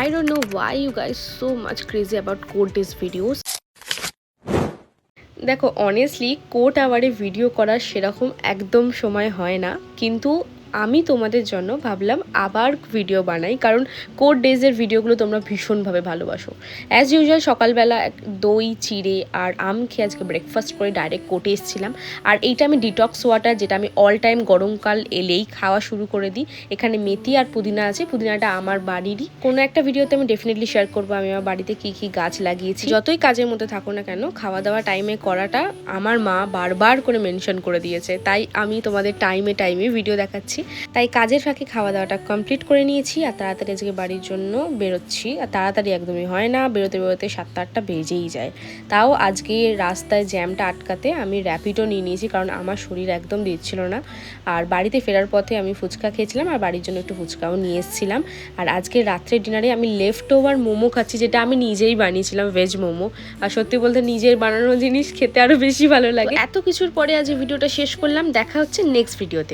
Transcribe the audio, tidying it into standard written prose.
I don't know why you guys so much crazy about code days videos. দেখো honestly code আওয়ারে video করার সেরকম একদম সময় হয় না, কিন্তু আমি তোমাদের জন্য ভাবলাম আবার ভিডিও বানাই, কারণ কোড ডেজের ভিডিওগুলো তোমরা ভীষণভাবে ভালোবাসো। অ্যাজ ইউজুয়াল সকালবেলা দই চিড়ে আর আম খেয়ে আজকে ব্রেকফাস্ট করে ডাইরেক্ট কোর্টে এসেছিলাম। আর এইটা আমি ডিটক্স ওয়াটার, যেটা আমি অল টাইম গরমকাল এলেই খাওয়া শুরু করে দিই। এখানে মেথি আর পুদিনা আছে, পুদিনাটা আমার বাড়িরই। কোনো একটা ভিডিওতে আমি ডেফিনেটলি শেয়ার করবো আমি আমার বাড়িতে কী কী গাছ লাগিয়েছি। যতই কাজের মধ্যে থাকো না কেন, খাওয়া দাওয়া টাইমে করাটা আমার মা বারবার করে মেনশন করে দিয়েছে, তাই আমি তোমাদের টাইমে ভিডিও দেখাচ্ছি। তাই কাজের ফাঁকে খাওয়া দাওয়াটা কমপ্লিট করে নিয়েছি আর তাড়াতাড়ি আজকে বাড়ির জন্য বেরোচ্ছি। আর তাড়াতাড়ি একদমই হয় না, বেরোতে 7-8টা বেজেই যায়। তাও আজকে রাস্তায় জ্যামটা আটকাতে আমি র্যাপিডো নিয়ে নিয়েছি, কারণ আমার শরীর একদম দিচ্ছিল না। আর বাড়িতে ফেরার পথে আমি ফুচকা খেয়েছিলাম আর বাড়ির জন্য একটু ফুচকাও নিয়ে এসেছিলাম। আর আজকে রাত্রের ডিনারে আমি লেফট ওভার মোমো খাচ্ছি, যেটা আমি নিজেই বানিয়েছিলাম, ভেজ মোমো। আর সত্যি বলতে নিজের বানানো জিনিস খেতে আরও বেশি ভালো লাগে। এত কিছুর পরে আজ ভিডিওটা শেষ করলাম, দেখা হচ্ছে নেক্সট ভিডিওতে।